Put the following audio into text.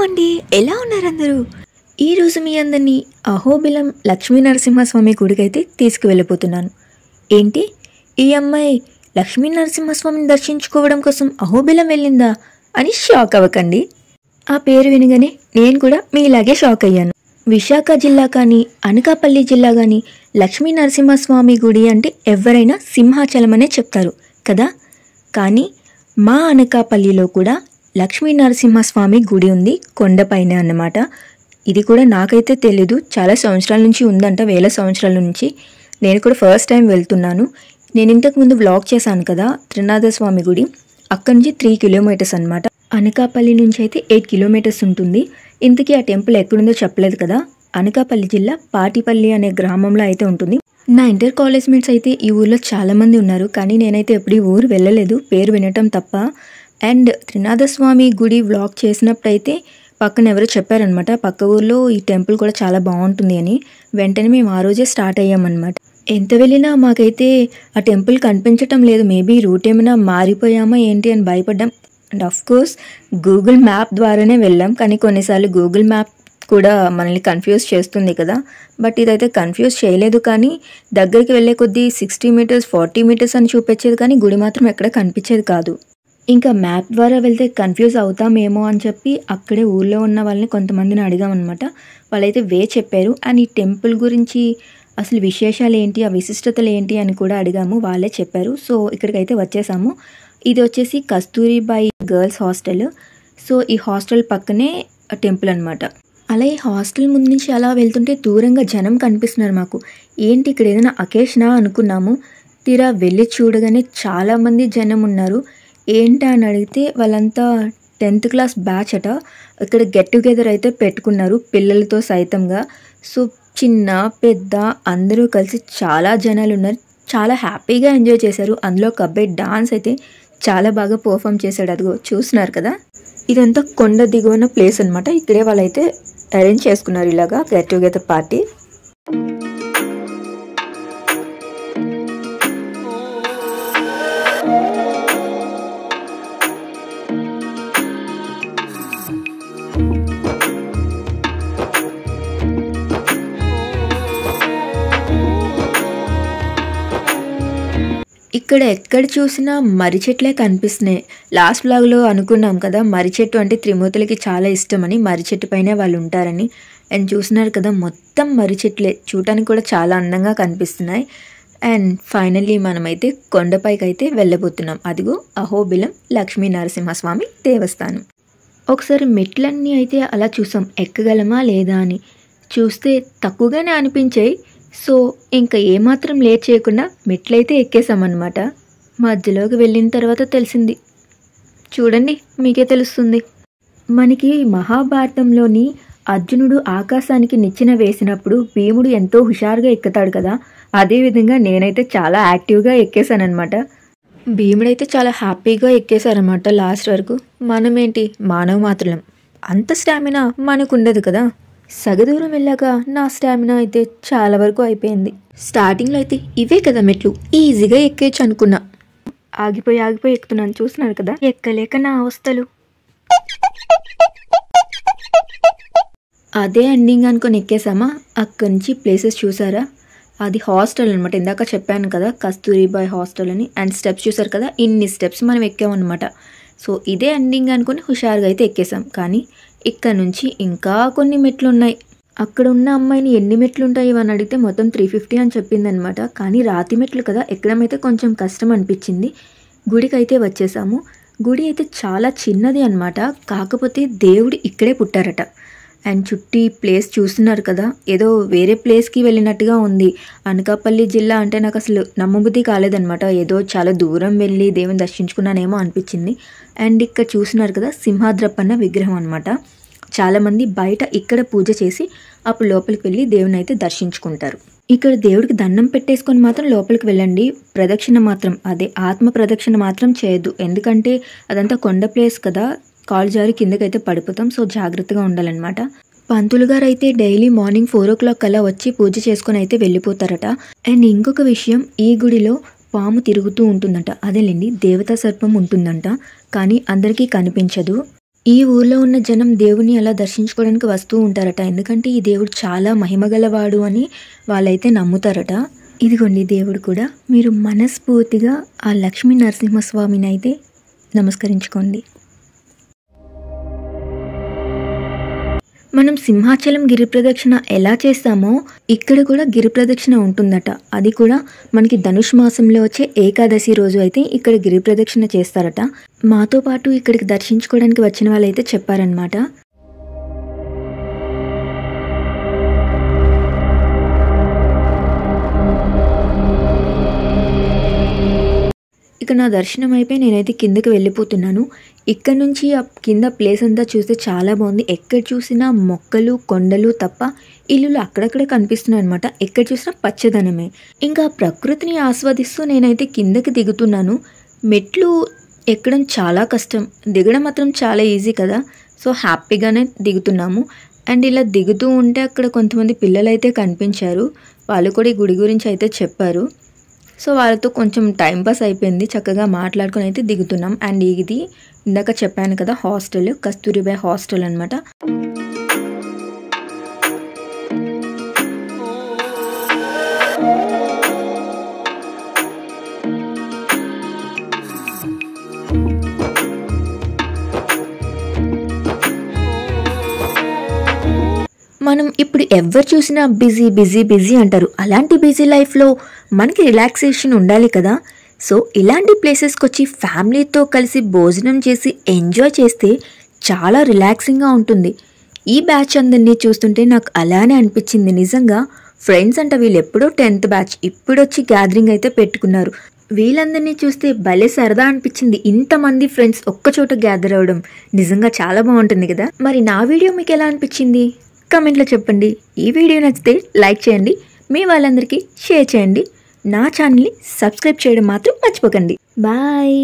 అండి, ఎలా ఉన్నారు అందరూ? ఈరోజు మీ అందరినీ అహోబిలం లక్ష్మీ నరసింహస్వామి గుడికైతే తీసుకువెళ్ళిపోతున్నాను. ఏంటి, ఈ అమ్మాయి లక్ష్మీ నరసింహస్వామిని దర్శించుకోవడం కోసం అహోబిలం వెళ్ళిందా అని షాక్ అవ్వకండి. ఆ పేరు వినగానే నేను కూడా మీలాగే షాక్ అయ్యాను. విశాఖ జిల్లా కానీ అనకాపల్లి జిల్లా కానీ లక్ష్మీ నరసింహస్వామి గుడి అంటే ఎవరైనా సింహాచలం అనే చెప్తారు కదా. కానీ మా అనకాపల్లిలో కూడా లక్ష్మీ నరసింహస్వామి గుడి ఉంది, కొండపైన అన్నమాట. ఇది కూడా నాకైతే తెలీదు, చాలా సంవత్సరాల నుంచి ఉందంట, వేల సంవత్సరాల నుంచి. నేను కూడా ఫస్ట్ టైం వెళ్తున్నాను. నేను ఇంతకుముందు వ్లాగ్ చేశాను కదా, త్రినాథస్వామి గుడి, అక్కడి నుంచి 3 కిలోమీటర్స్ అనమాట. అనకాపల్లి నుంచి అయితే 8 కిలోమీటర్స్ ఉంటుంది. ఇంతకీ ఆ టెంపుల్ ఎక్కడుందో చెప్పలేదు కదా. అనకాపల్లి జిల్లా పాటిపల్లి అనే గ్రామంలో అయితే ఉంటుంది. నా ఇంటర్ కాలేజ్ మేట్స్ అయితే ఈ ఊర్లో చాలామంది ఉన్నారు, కానీ నేనైతే ఎప్పుడు ఈ ఊరు వెళ్ళలేదు, పేరు వినటం తప్ప. అండ్ త్రినాథస్వామి గుడి వ్లాగ్ చేసినప్పుడైతే పక్కన ఎవరో చెప్పారనమాట, పక్క ఊర్లో ఈ టెంపుల్ కూడా చాలా బాగుంటుంది అని. వెంటనే మేము ఆ రోజే స్టార్ట్ అయ్యామన్నమాట. ఎంత వెళ్ళినా మాకైతే ఆ టెంపుల్ కనిపించటం లేదు. మేబీ రూట్ ఏమైనా మారిపోయామా ఏంటి అని భయపడ్డాం. And of course Google map ద్వారానే వెళ్ళాం, కానీ కొన్నిసార్లు గూగుల్ మ్యాప్ కూడా మనల్ని కన్ఫ్యూజ్ చేస్తుంది కదా. బట్ ఇదైతే కన్ఫ్యూజ్ చేయలేదు, కానీ దగ్గరికి వెళ్ళే కొద్దీ 60 మీటర్స్ 40 మీటర్స్ అని చూపించేది, కానీ గుడి మాత్రం ఎక్కడ కనిపించేది కాదు. ఇంకా మ్యాప్ ద్వారా వెళ్తే కన్ఫ్యూజ్ అవుతామేమో అని చెప్పి అక్కడే ఊళ్ళో ఉన్న వాళ్ళని కొంతమందిని అడిగామన్నమాట. వాళ్ళైతే వే చెప్పారు. అండ్ ఈ టెంపుల్ గురించి అసలు విశేషాలు ఏంటి, ఆ విశిష్టతలు ఏంటి అని కూడా అడిగాము, వాళ్ళే చెప్పారు. సో ఇక్కడికైతే వచ్చేసాము. ఇది వచ్చేసి కస్తూరిబాయి గర్ల్స్ హాస్టల్. సో ఈ హాస్టల్ పక్కనే టెంపుల్ అనమాట. అలా ఈ హాస్టల్ ముందు నుంచి అలా వెళ్తుంటే దూరంగా జనం కనిపిస్తున్నారు మాకు. ఏంటి ఇక్కడ ఏదైనా అకేషనా అనుకున్నాము. తీరా వెళ్ళి చూడగానే చాలామంది జనం ఉన్నారు. ఏంటా అని అడిగితే వాళ్ళంతా 10th క్లాస్ బ్యాచ్ అట. ఇక్కడ గెట్ టుగెదర్ అయితే పెట్టుకున్నారు పిల్లలతో సైతంగా. సో చిన్న పెద్ద అందరూ కలిసి చాలా జనాలు ఉన్నారు, చాలా హ్యాపీగా ఎంజాయ్ చేశారు. అందులో ఒక అబ్బాయి డాన్స్ అయితే చాలా బాగా పర్ఫామ్ చేశాడు, అదిగో చూస్తున్నారు కదా. ఇదంతా కొండ దిగువన ప్లేస్ అనమాట. ఇక్కడే వాళ్ళైతే అరేంజ్ చేసుకున్నారు ఇలాగా గెట్ టుగెదర్ పార్టీ. ఇక్కడ ఎక్కడ చూసినా మర్రి చెట్లే కనిపిస్తున్నాయి. లాస్ట్ బ్లాగ్లో అనుకున్నాం కదా, మర్రి చెట్టు అంటే త్రిమూర్తులకి చాలా ఇష్టమని, మర్రి చెట్టు పైనే వాళ్ళు ఉంటారని. అండ్ చూస్తున్నారు కదా, మొత్తం మర్రి చెట్లే, చూడటానికి కూడా చాలా అందంగా కనిపిస్తున్నాయి. అండ్ ఫైనల్లీ మనమైతే కొండపైకి అయితే వెళ్ళబోతున్నాం. అదిగో అహోబిలం లక్ష్మీ నరసింహస్వామి దేవస్థానం. ఒకసారి మెట్లన్నీ అయితే అలా చూసాం, ఎక్కగలమా లేదా అని. చూస్తే తక్కువగానే అనిపించాయి. సో ఇంకా ఏమాత్రం లేట్ చేయకుండా మెట్లయితే ఎక్కేసామన్నమాట. మధ్యలోకి వెళ్ళిన తర్వాత తెలిసింది, చూడండి మీకే తెలుస్తుంది. మనకి మహాభారతంలోని అర్జునుడు ఆకాశానికి నిచ్చెన వేసినప్పుడు భీముడు ఎంతో హుషారుగా ఎక్కుతాడు కదా, అదేవిధంగా నేనైతే చాలా యాక్టివ్గా ఎక్కేసానమాట. భీముడైతే చాలా హ్యాపీగా ఎక్కేశారనమాట లాస్ట్ వరకు. మనమేంటి మానవ మాత్రం, అంత స్టామినా మనకు ఉండదు కదా. సగదూరం వెళ్ళాక నా స్టామినా అయితే చాలా వరకు అయిపోయింది. స్టార్టింగ్లో అయితే ఇవే కదా మెట్లు, ఈజీగా ఎక్కేయచ్చు అనుకున్నా. ఆగిపోయి ఎక్కుతున్నాను, చూస్తున్నారు కదా, ఎక్కలేక నా అవస్థలు. అదే ఎండింగ్ అనుకొని ఎక్కేసామా. అక్కడి నుంచి ప్లేసెస్ చూసారా, అది హాస్టల్ అనమాట. ఇందాక చెప్పాను కదా కస్తూరిబాయ్ హాస్టల్ అని. అండ్ స్టెప్స్ చూసారు కదా, ఇన్ని స్టెప్స్ మనం ఎక్కామన్నమాట. సో ఇదే ఎండింగ్ అనుకుని హుషారుగా అయితే ఎక్కేసాం. కానీ ఇక్కడ నుంచి ఇంకా కొన్ని మెట్లు ఉన్నాయి. అక్కడ ఉన్న అమ్మాయిని ఎన్ని మెట్లు ఉంటాయి అని అడిగితే మొత్తం 350 అని చెప్పిందనమాట. కానీ రాతి మెట్లు కదా, ఎక్కడం అయితే కొంచెం కష్టం అనిపించింది. గుడికి అయితే వచ్చేసాము. గుడి అయితే చాలా చిన్నది అనమాట, కాకపోతే దేవుడు ఇక్కడే పుట్టారట. అండ్ చుట్టి ప్లేస్ చూస్తున్నారు కదా, ఏదో వేరే ప్లేస్కి వెళ్ళినట్టుగా ఉంది. అనకాపల్లి జిల్లా అంటే నాకు అసలు నమ్మబుద్ధి కాలేదనమాట. ఏదో చాలా దూరం వెళ్ళి దేవుని దర్శించుకున్నానేమో అనిపించింది. అండ్ ఇక్కడ చూస్తున్నారు కదా, సింహాద్రప్పన్న విగ్రహం అనమాట. చాలామంది బయట ఇక్కడ పూజ చేసి అప్పుడు లోపలికి వెళ్ళి దేవుని అయితే దర్శించుకుంటారు. ఇక్కడ దేవుడికి దండం పెట్టేసుకొని మాత్రం లోపలికి వెళ్ళండి. ప్రదక్షిణ మాత్రం, అదే ఆత్మ ప్రదక్షిణ మాత్రం చేయొద్దు, ఎందుకంటే అదంతా కొండ ప్లేస్ కదా, కాలు జారి కిందకైతే పడిపోతాం. సో జాగ్రత్తగా ఉండాలన్నమాట. పంతులు గారు అయితే డైలీ మార్నింగ్ 4 o'clock అలా వచ్చి పూజ చేసుకొని అయితే వెళ్ళిపోతారట. అండ్ ఇంకొక విషయం, ఈ గుడిలో పాము తిరుగుతూ ఉంటుందంట. అదేలేండి దేవతా సర్పం ఉంటుందంట, కానీ అందరికీ కనిపించదు. ఈ ఊర్లో ఉన్న జనం దేవుని అలా దర్శించుకోవడానికి వస్తూ ఉంటారట. ఎందుకంటే ఈ దేవుడు చాలా మహిమగలవాడు అని వాళ్ళైతే నమ్ముతారట. ఇదిగోండి దేవుడు కూడా. మీరు మనస్ఫూర్తిగా ఆ లక్ష్మీ నరసింహస్వామిని అయితే నమస్కరించుకోండి. మనం సింహాచలం గిరి ప్రదక్షిణ ఎలా చేస్తామో ఇక్కడ కూడా గిరి ప్రదక్షిణ ఉంటుందట. అది కూడా మనకి ధనుష్ మాసంలో వచ్చే ఏకాదశి రోజు అయితే ఇక్కడ గిరి ప్రదక్షిణ చేస్తారట. మాతో పాటు ఇక్కడికి దర్శించుకోవడానికి వచ్చిన వాళ్ళైతే చెప్పారనమాట. ఇక నా దర్శనం అయిపోయి నేనైతే కిందకి వెళ్ళిపోతున్నాను. ఇక్కడ నుంచి ఆ కింద ప్లేస్ అంతా చూస్తే చాలా బాగుంది. ఎక్కడ చూసినా మొక్కలు కొండలు తప్ప ఇల్లులు అక్కడక్కడ కనిపిస్తున్నాయి అనమాట. ఎక్కడ చూసినా పచ్చదనమే. ఇంకా ప్రకృతిని ఆస్వాదిస్తూ నేనైతే కిందకి దిగుతున్నాను. మెట్లు ఎక్కడం చాలా కష్టం, దిగడం మాత్రం చాలా ఈజీ కదా. సో హ్యాపీగానే దిగుతున్నాము. అండ్ ఇలా దిగుతూ ఉంటే అక్కడ కొంతమంది పిల్లలు అయితే కనిపించారు. వాళ్ళు కూడా ఈ గుడి గురించి అయితే చెప్పారు. సో వాళ్ళతో కొంచెం టైంపాస్ అయిపోయింది. చక్కగా మాట్లాడుకొని అయితే దిగుతున్నాం. అండ్ ఇది ఇందాక చెప్పాను కదా హాస్టల్, కస్తూరిబాయ్ హాస్టల్ అనమాట. మనం ఇప్పుడు ఎవరు చూసినా బిజీ బిజీ బిజీ అంటారు. అలాంటి బిజీ లైఫ్లో మనకి రిలాక్సేషన్ ఉండాలి కదా. సో ఇలాంటి ప్లేసెస్కి వచ్చి ఫ్యామిలీతో కలిసి భోజనం చేసి ఎంజాయ్ చేస్తే చాలా రిలాక్సింగ్గా ఉంటుంది. ఈ బ్యాచ్ అందరినీ చూస్తుంటే నాకు అలానే అనిపించింది. నిజంగా ఫ్రెండ్స్ అంట, వీళ్ళు ఎప్పుడో 10th బ్యాచ్ ఇప్పుడు వచ్చి గ్యాదరింగ్ అయితే పెట్టుకున్నారు. వీళ్ళందరినీ చూస్తే భలే సరదా అనిపించింది. ఇంతమంది ఫ్రెండ్స్ ఒక్కచోట గ్యాదర్ అవ్వడం నిజంగా చాలా బాగుంటుంది కదా. మరి నా వీడియో మీకు ఎలా అనిపించింది కమెంట్లో చెప్పండి. ఈ వీడియో నచ్చితే లైక్ చేయండి, మీ వాళ్ళందరికీ షేర్ చేయండి. నా ఛానల్ని సబ్స్క్రైబ్ చేయడం మాత్రం మర్చిపోకండి. బాయ్.